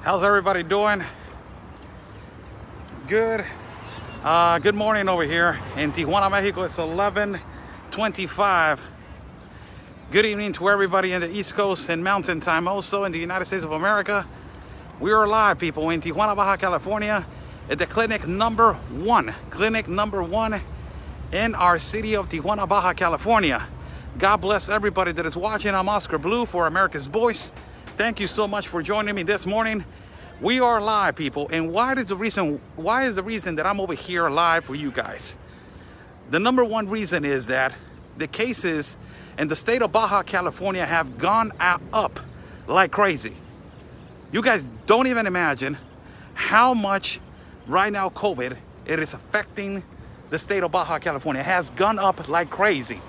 How's everybody doing? Good. Good morning over here in Tijuana, Mexico. It's 11:25. Good evening to everybody in the East Coast and Mountain Time. Also in the United States of America. We are live, people, in Tijuana, Baja California, at the clinic number one in our city of Tijuana, Baja California. God bless everybody that is watching. I'm Oscar Blue for America's Voice. Thank you so much for joining me this morning. We are live, people, and why is the reason that I'm over here live for you guys? The number one reason is that the cases in the state of Baja California have gone up like crazy. You guys don't even imagine how much right now COVID it is affecting the state of Baja California. It has gone up like crazy.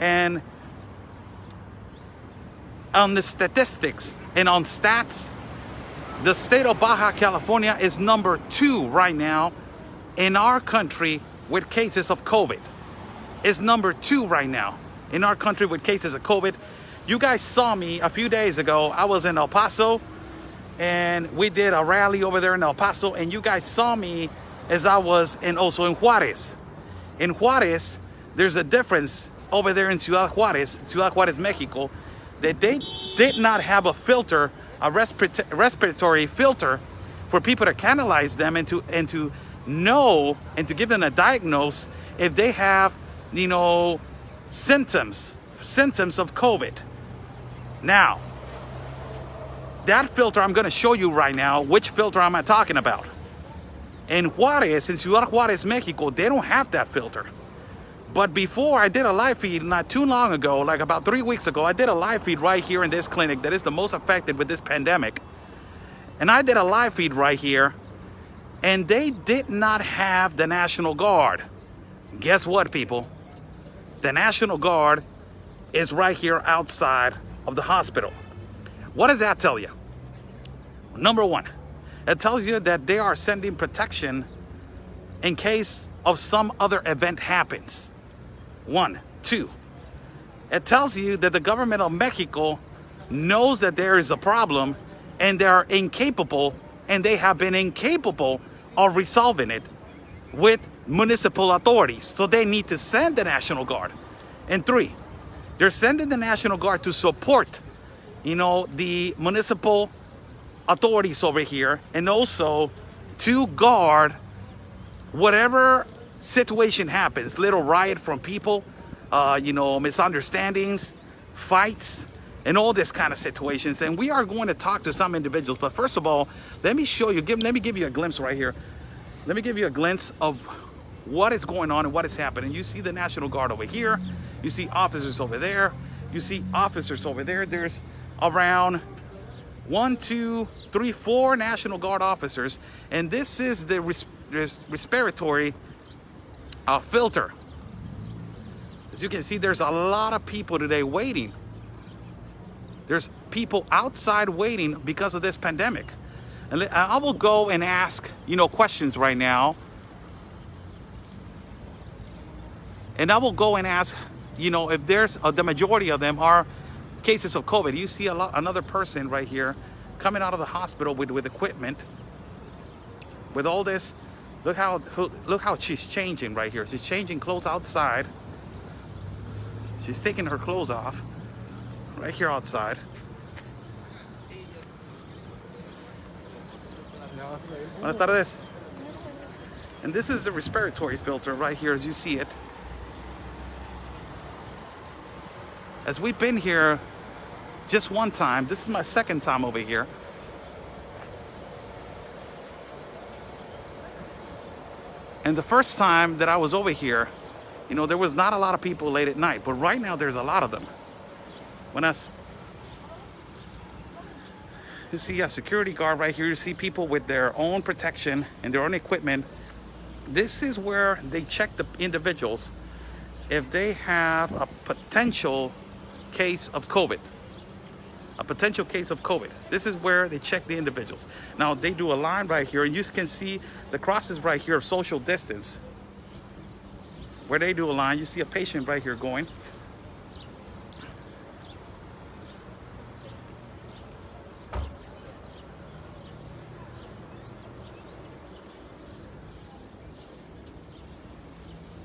And on the statistics and on stats, the state of Baja California is number 2 right now in our country with cases of COVID. It's number 2 right now in our country with cases of COVID. You guys saw me a few days ago. I was in El Paso and we did a rally over there in El Paso, and you guys saw me as I was also in Juarez. In Juarez, there's a difference over there in Ciudad Juarez, Mexico, that they did not have a filter, a respiratory filter for people to canalize them and to know and to give them a diagnose if they have, symptoms of COVID. Now, that filter I'm going to show you right now, which filter am I talking about. In Juarez, in Ciudad Juarez, Mexico, they don't have that filter. But before, I did a live feed not too long ago, like about 3 weeks ago, I did a live feed right here in this clinic that is the most affected with this pandemic. And I did a live feed right here, and they did not have the National Guard. Guess what, people? The National Guard is right here outside of the hospital. What does that tell you? Number one, it tells you that they are sending protection in case of some other event happens. 1, 2. It tells you that the government of Mexico knows that there is a problem and they are incapable, and they have been incapable of resolving it with municipal authorities. So they need to send the National Guard. And 3, they're sending the National Guard to support, the municipal authorities over here, and also to guard whatever situation happens, little riot from people, misunderstandings, fights, and all this kind of situations. And we are going to talk to some individuals. But first of all, let me show you, let me give you a glimpse right here. Let me give you a glimpse of what is going on and what is happening. You see the National Guard over here. You see officers over there. You see officers over there. There's around 1, 2, 3, 4 National Guard officers. And this is the respiratory filter. As you can see, there's a lot of people today waiting. There's people outside waiting because of this pandemic. And I will go and ask, questions right now. And I will go and ask, if there's the majority of them are cases of COVID. You see another person right here coming out of the hospital with equipment, with all this. Look how she's changing right here. She's changing clothes outside. She's taking her clothes off right here outside. Buenas tardes. And this is the respiratory filter right here, as you see it. As we've been here just one time, this is my second time over here. And the first time that I was over here, there was not a lot of people late at night, but right now there's a lot of them. You see a security guard right here. You see people with their own protection and their own equipment. This is where they check the individuals if they have a potential case of COVID. A potential case of COVID. This is where they check the individuals. Now they do a line right here, and you can see the crosses right here of social distance. Where they do a line, you see a patient right here going.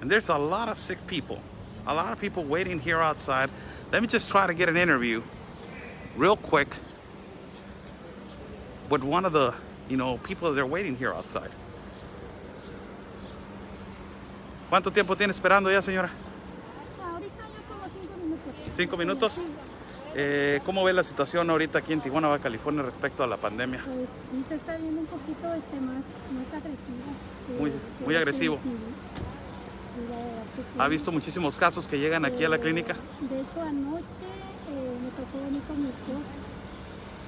And there's a lot of sick people. A lot of people waiting here outside. Let me just try to get an interview real quick with one of the, people that are waiting here outside. ¿Cuánto tiempo tiene esperando ya, señora? Ahorita ya como 5 minutos. 5 minutos. ¿Cómo ve la situación ahorita aquí en Tijuana, Baja California, respecto a la pandemia? Pues sí se está viendo un poquito más agresivo. Muy agresivo. Sí, la verdad que sí. ¿Ha visto muchísimos casos que llegan aquí a la clínica? De hecho, anoche me tocó venir con mi esposa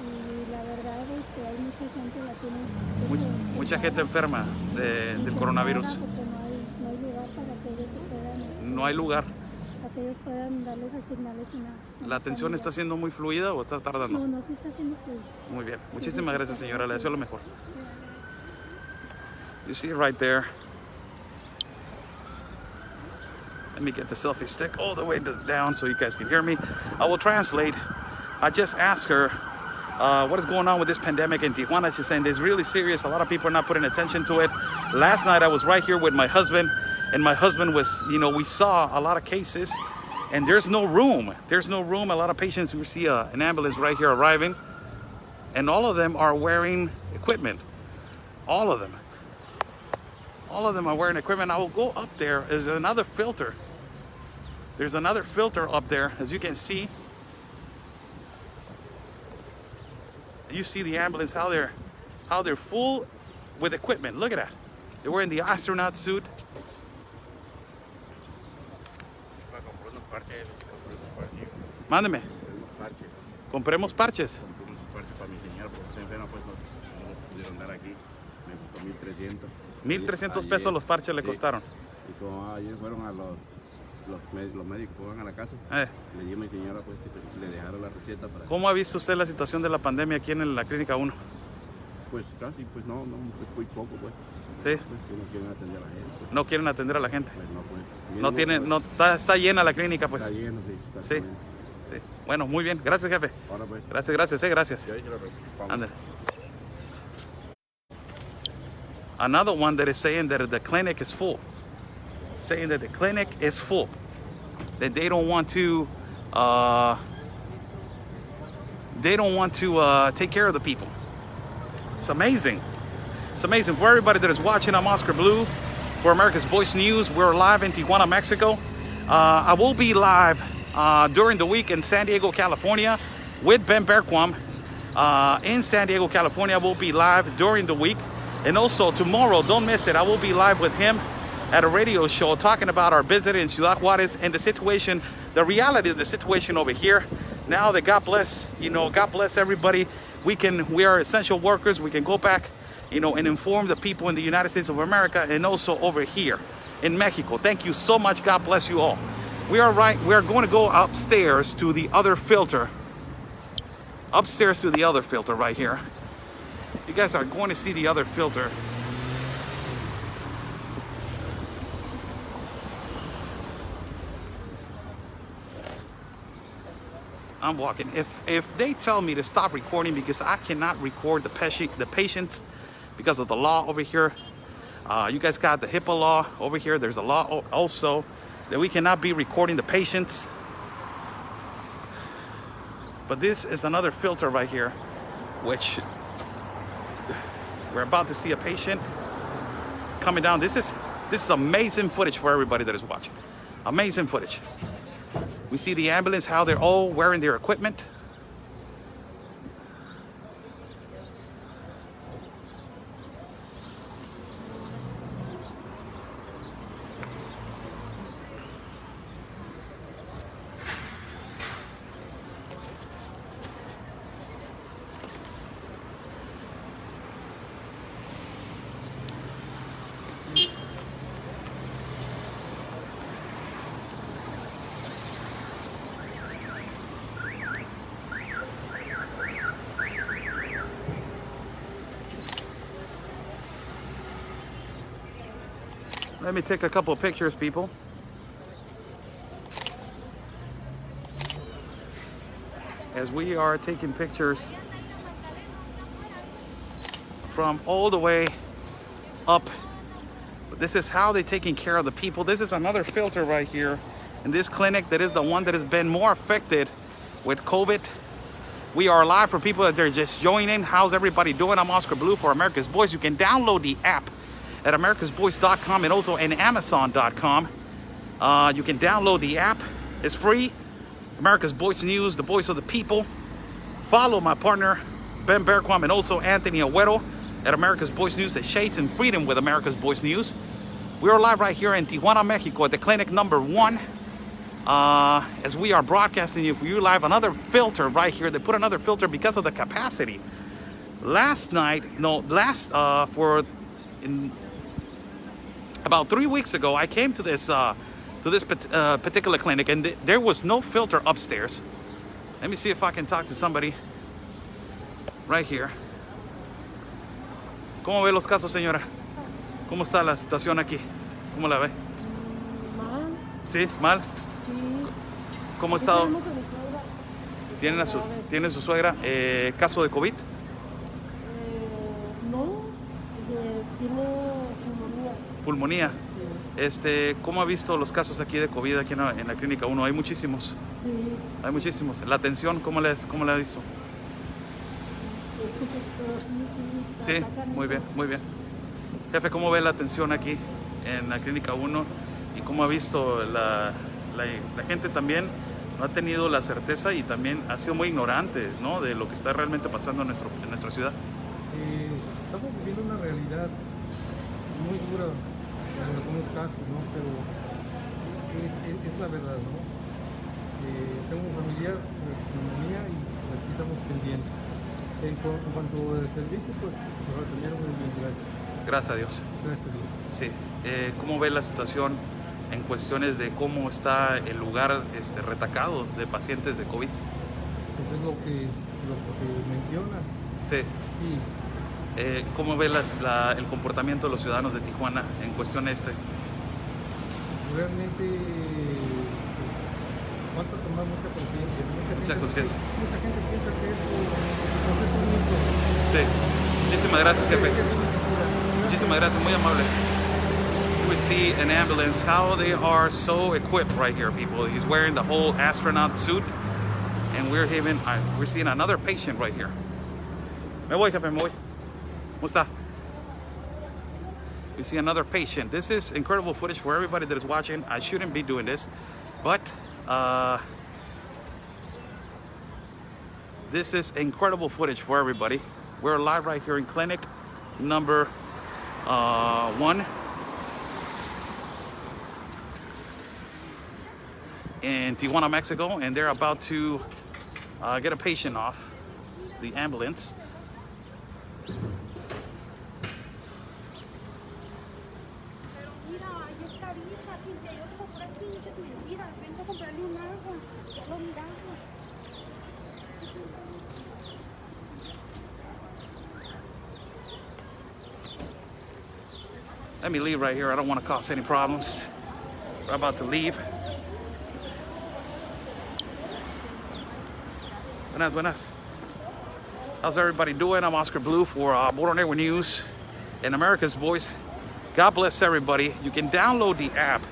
y la verdad es que hay mucha gente la tiene. Mucha gente enferma del coronavirus. Porque no hay lugar para que ellos se puedan. No hay lugar. Para que ellos puedan darles asignarles una ¿La atención está siendo muy fluida o está tardando? No se está haciendo fluida. Muy bien. Muchísimas gracias, señora. Le deseo lo mejor. You see it right there. Let me get the selfie stick all the way down so you guys can hear me. I will translate. I just asked her what is going on with this pandemic in Tijuana. She's saying it's really serious. A lot of people are not putting attention to it. Last night I was right here with my husband, and my husband was, we saw a lot of cases, and there's no room. There's no room. A lot of patients, we see an ambulance right here arriving, and all of them are wearing equipment. All of them. All of them are wearing equipment. I will go up there. There's another filter. There's another filter up there, as you can see. You see the ambulance, how they're full with equipment. Look at that. They're wearing the astronaut suit. Mándeme. Compremos parches. Para mi señora, porque está enferma, pues no pudieron dar aquí. Me costó 1,300. 1,300 pesos los parches le costaron. Y como ayer fueron a los médicos que van a la casa, le di a mi señora pues que le dejaron la receta para... ¿Cómo ha visto usted la situación de la pandemia aquí en la Clínica 1? Pues casi, pues no, muy poco pues. Sí. Pues que no quieren atender a la gente. Pues. No quieren atender a la gente. Pues no, pues. No tiene, no está llena la clínica, pues. Está lleno, sí. Sí. Sí. Bueno, muy bien. Gracias, jefe. Ahora pues. Gracias, gracias. Ándale. Another one that is saying that the clinic is full. Saying that the clinic is full. That they don't want to take care of the people. It's amazing. It's amazing. For everybody that is watching, I'm Oscar Blue for America's Voice News. We're live in Tijuana, Mexico. I will be live during the week in San Diego, California with Ben Berquam. In San Diego, California, I will be live during the week. And also tomorrow, don't miss it, I will be live with him at a radio show talking about our visit in Ciudad Juarez and the situation, the reality of the situation over here. Now that God bless, God bless everybody. We are essential workers. We can go back, and inform the people in the United States of America and also over here in Mexico. Thank you so much. God bless you all. We are going to go upstairs to the other filter. Upstairs to the other filter right here. You guys are going to see the other filter. I'm walking. If they tell me to stop recording because I cannot record the patients because of the law over here, you guys got the HIPAA law over here. There's a law also that we cannot be recording the patients. But this is another filter right here, which we're about to see a patient coming down. This is amazing footage for everybody that is watching. Amazing footage. We see the ambulance, how they're all wearing their equipment. Let me take a couple of pictures, people. As we are taking pictures from all the way up This is how they're taking care of the people. This is another filter right here in this clinic that is the one that has been more affected with COVID. We are live for people that are just joining. How's everybody doing? I'm Oscar Blue for America's Voice. You can download the app at americasvoice.com and also at amazon.com. You can download the app. It's free. America's Voice News, the voice of the people. Follow my partner, Ben Berquam, and also Anthony Agüero at America's Voice News, at Shades and Freedom with America's Voice News. We are live right here in Tijuana, Mexico at the clinic number 1. As we are broadcasting you for you live, another filter right here. They put another filter because of the capacity. About 3 weeks ago, I came to this particular clinic, and there was no filter upstairs. Let me see if I can talk to somebody right here. ¿Cómo ve los casos, señora? ¿Cómo está la situación aquí? ¿Cómo la ve? Mal. ¿Sí? ¿Mal? Sí. ¿Cómo ha estado? Tenemos a mi suegra. ¿Tiene su suegra caso de COVID? No, tiene pulmonía. Pulmonía. ¿Cómo ha visto los casos aquí de COVID aquí en la clínica 1? Hay muchísimos. Sí. Hay muchísimos. La atención, ¿cómo la ha visto? Sí, muy bien, muy bien. Jefe, ¿cómo ve la atención aquí en la clínica 1? ¿Y cómo ha visto la gente también? No ha tenido la certeza y también ha sido muy ignorante, ¿no?, de lo que está realmente pasando en nuestra ciudad. Estamos viviendo una realidad muy dura en algunos casos, ¿no? Pero es la verdad, ¿no? Tengo un familiar con pulmonía y aquí estamos pendientes. Eso, en cuanto al servicio, pues nos atendieron muy bien, gracias. Gracias a Dios. Gracias a Dios. Sí. ¿Cómo ve la situación en cuestiones de cómo está el lugar retacado de pacientes de COVID? Eso es lo que se menciona. Sí. Sí. ¿Cómo ve el comportamiento de los ciudadanos de Tijuana en cuestión Realmente falta tomar mucha conciencia. Mucha conciencia. Mucha gente piensa que esto Sí. Muchísimas gracias, jefe. Muchísimas gracias, muy amable. We see an ambulance, how they are so equipped right here, people. He's wearing the whole astronaut suit, and we're seeing another patient right here. Me voy, jefe, me voy. ¿Cómo está? You see another patient. This is incredible footage for everybody that is watching. I shouldn't be doing this, but this is incredible footage for everybody. We're live right here in clinic number 1 in Tijuana, Mexico, and they're about to get a patient off the ambulance. Let me leave right here. I don't want to cause any problems. We're about to leave. Buenas. How's everybody doing? I'm Oscar Blue for Border Network News and America's Voice. God bless everybody. You can download the app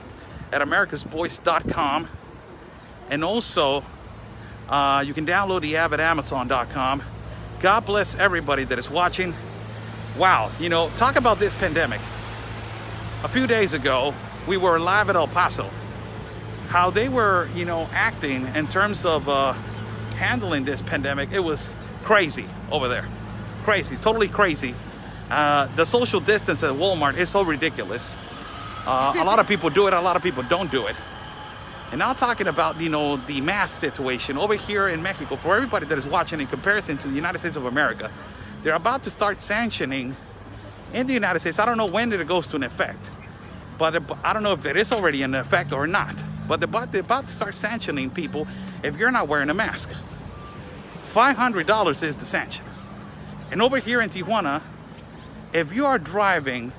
at americasvoice.com, and also you can download the app at amazon.com. God bless everybody that is watching. Wow, talk about this pandemic. A few days ago, we were live at El Paso. How they were, acting in terms of handling this pandemic, it was crazy over there. Crazy, totally crazy. The social distance at Walmart is so ridiculous. A lot of people do it, a lot of people don't do it. And now talking about, the mask situation over here in Mexico, for everybody that is watching in comparison to the United States of America, they're about to start sanctioning in the United States. I don't know when it goes to an effect, but I don't know if it is already in effect or not. But they're about to start sanctioning people if you're not wearing a mask. $500 is the sanction. And over here in Tijuana, if you are driving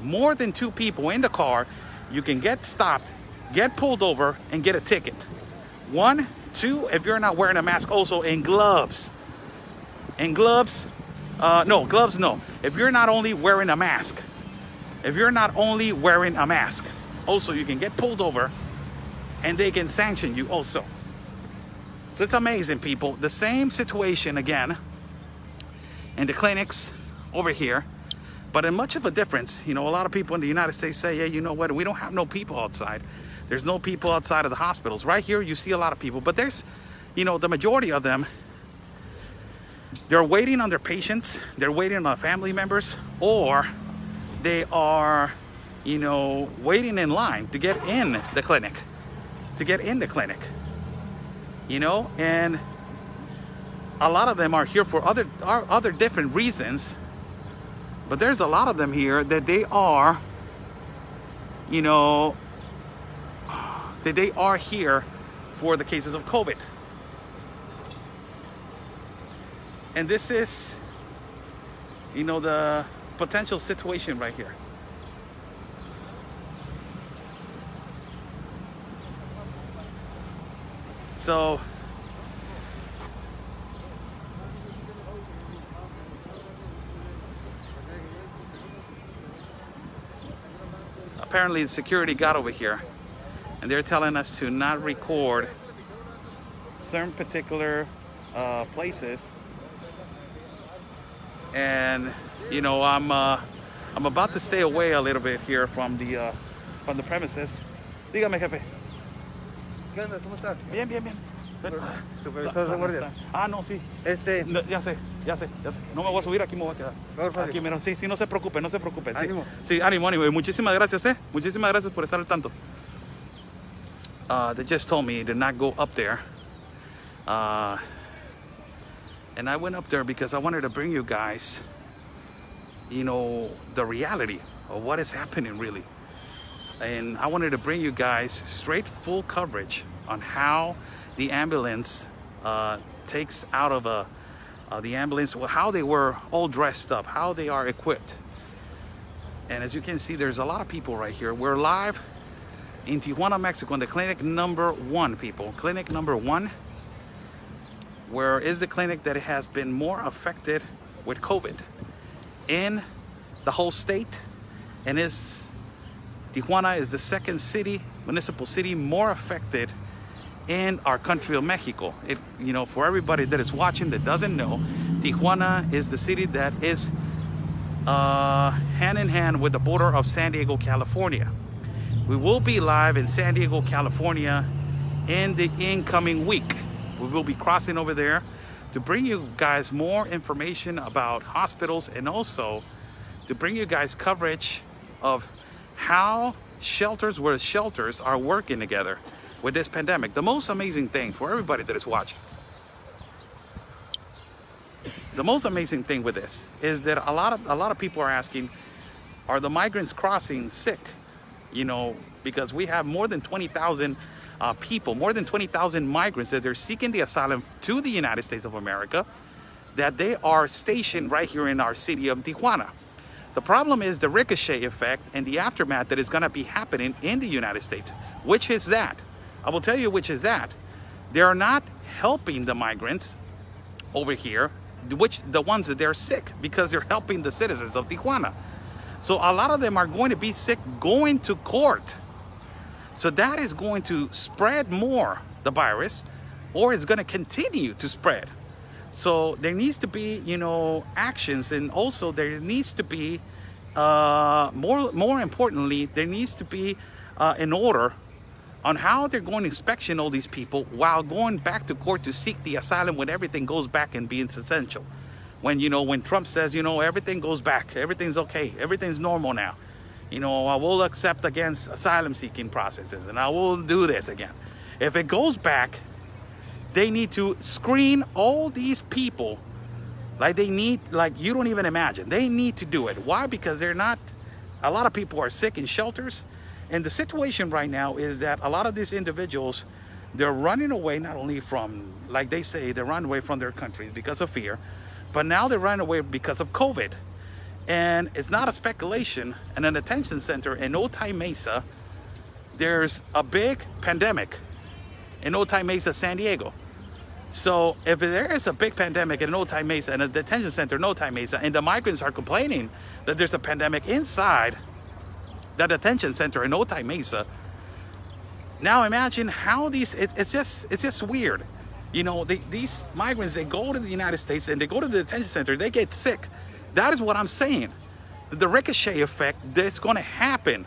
more than 2 people in the car, you can get stopped, get pulled over, and get a ticket. 1, 2, if you're not wearing a mask, also in gloves. In gloves, no. If you're not only wearing a mask, if you're not only wearing a mask. Also, you can get pulled over and they can sanction you also. So it's amazing, people. The same situation again in the clinics over here, but in much of a difference. You know, a lot of people in the United States say, yeah, you know what, we don't have no people outside. There's no people outside of the hospitals. Right here, you see a lot of people, but there's, you know, the majority of them, they're waiting on their patients, they're waiting on family members, or they are, you know, waiting in line to get in the clinic, you know, and a lot of them are here for other different reasons, but there's a lot of them here that they are, you know, that they are here for the cases of COVID. And this is, you know, the potential situation right here. So apparently the security got over here and they're telling us to not record certain particular places. And you know, I'm about to stay away a little bit here from the premises. Dígame, jefe. ¿Qué onda? ¿Cómo está? Bien, bien, bien. Supervisor de guardia. Ah, no, sí. No, ya sé. No me voy a subir, aquí me voy a quedar. Aquí, mira, sí, no se preocupe. Sí. Ánimo. Sí, ánimo. Y muchísimas gracias, Muchísimas gracias por estar al tanto. They just told me to not go up there. And I went up there because I wanted to bring you guys, you know, the reality of what is happening really. And I wanted to bring you guys straight full coverage on how the ambulance takes out of the ambulance, how they were all dressed up, how they are equipped. And as you can see, there's a lot of people right here. We're live in Tijuana, Mexico, in the clinic number 1, people. Clinic number 1, where is the clinic that has been more affected with COVID in the whole state, and Tijuana is the second municipal city more affected in our country of Mexico. You know, for everybody that is watching that doesn't know, Tijuana is the city that is hand in hand with the border of San Diego, California. We will be live in San Diego, California in the incoming week. We will be crossing over there to bring you guys more information about hospitals and also to bring you guys coverage of how shelters are working together with this pandemic. The most amazing thing for everybody that is watching, the most amazing thing with this is that a lot of people are asking, are the migrants crossing sick? You know, because we have more than 20,000 people, more than 20,000 migrants that are seeking the asylum to the United States of America, that they are stationed right here in our city of Tijuana. The problem is the ricochet effect and the aftermath that is going to be happening in the United States. Which is that? I will tell you which is that. They are not helping the migrants over here, the ones that they're sick, because they're helping the citizens of Tijuana. So a lot of them are going to be sick going to court. So that is going to spread more the virus, or it's going to continue to spread. So there needs to be, you know, actions, and also there needs to be, more importantly, there needs to be an order on how they're going to inspection all these people while going back to court to seek the asylum when everything goes back and being essential. When, you know, when Trump says, you know, everything goes back, everything's okay, everything's normal now. You know, I will accept against asylum seeking processes and I will do this again. If it goes back, they need to screen all these people like you don't even imagine. They need to do it. Why? Because a lot of people are sick in shelters. And the situation right now is that a lot of these individuals, they're running away not only from, like they say, they're running away from their countries because of fear, but now they're running away because of COVID. And it's not a speculation. In an detention center in Otay Mesa, there's a big pandemic in Otay Mesa, San Diego. So if there is a big pandemic in Otay Mesa, in a detention center in Otay Mesa, and the migrants are complaining that there's a pandemic inside the detention center in Otay Mesa. Now imagine how it's just weird. You know, these migrants, they go to the United States and they go to the detention center, they get sick. That is what I'm saying. The ricochet effect that's going to happen,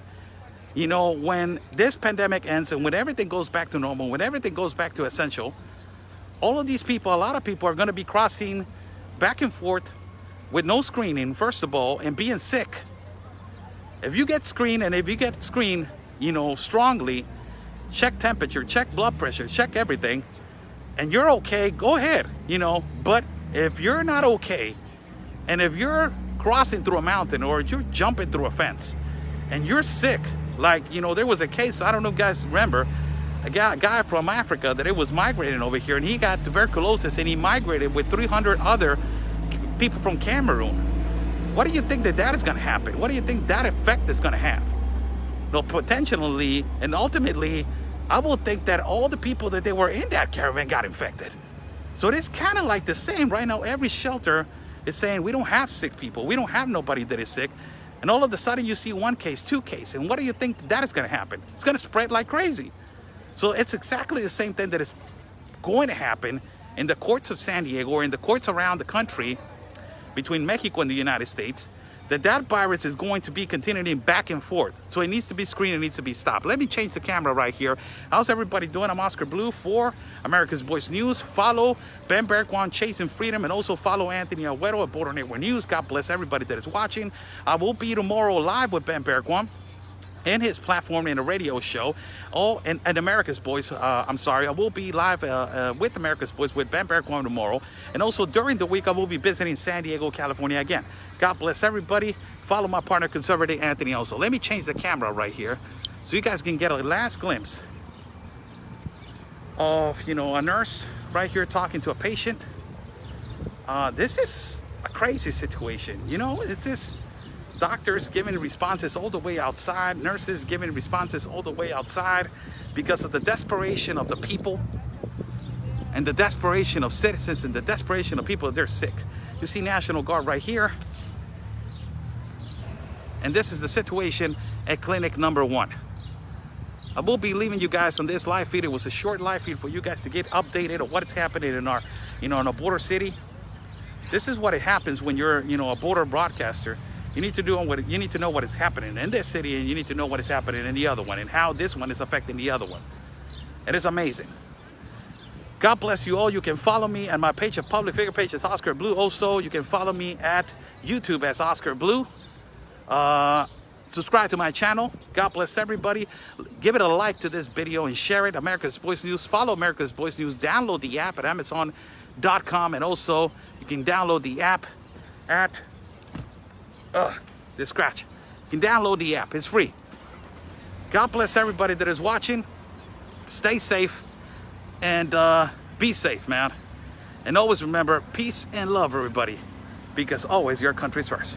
you know, when this pandemic ends and when everything goes back to normal, when everything goes back to essential, all of these people, a lot of people are going to be crossing back and forth with no screening, first of all, and being sick. If you get screened, and if you get screened, you know, strongly, check temperature, check blood pressure, check everything, and you're okay, go ahead, you know. But if you're not okay, and if you're crossing through a mountain or you're jumping through a fence and you're sick, like, you know, there was a case, I don't know if you guys remember, a guy from Africa that it was migrating over here, and he got tuberculosis, and he migrated with 300 other people from Cameroon. What do you think that is going to happen? What do you think that effect is going to have? No, potentially and ultimately, I will think that all the people that they were in that caravan got infected. So it's kind of like the same right now. Every shelter is saying we don't have sick people, we don't have nobody that is sick, and all of a sudden you see 1 case, 2 cases, and what do you think that is going to happen? It's going to spread like crazy. So it's exactly the same thing that is going to happen in the courts of San Diego or in the courts around the country between Mexico and the United States, that virus is going to be continuing back and forth. So it needs to be screened, it needs to be stopped. Let me change the camera right here. How's everybody doing? I'm Oscar Blue for America's Voice News. Follow Ben Bergwan, Chasing Freedom, and also follow Anthony Agüero at Border Network News. God bless everybody that is watching. I will be tomorrow live with Ben Bergwan and his platform in a radio show. And America's Voice, I'm sorry, I will be live with America's Voice with Ben Bergwan tomorrow. And also during the week, I will be visiting San Diego, California again. God bless everybody. Follow my partner, Conservative Anthony also. Let me change the camera right here so you guys can get a last glimpse of, you know, a nurse right here talking to a patient. This is a crazy situation. You know, it's this. Doctors giving responses all the way outside, nurses giving responses all the way outside because of the desperation of the people and the desperation of citizens and the desperation of people that they're sick. You see National Guard right here. And this is the situation at clinic number 1. I will be leaving you guys on this live feed. It was a short live feed for you guys to get updated on what is happening in our, you know, in a border city. This is what it happens when you're, you know, a border broadcaster. You need to know what is happening in this city, and you need to know what is happening in the other one and how this one is affecting the other one. It is amazing. God bless you all. You can follow me at my page, of public figure page, is Oscar Blue. Also, you can follow me at YouTube as Oscar Blue. Subscribe to my channel. God bless everybody. Give it a like to this video and share it. America's Voice News. Follow America's Voice News. Download the app at Amazon.com, and also you can download the app at the scratch. You can download the app. It's free. God bless everybody that is watching. Stay safe and be safe, man. And always remember, peace and love, everybody, because always your country's first.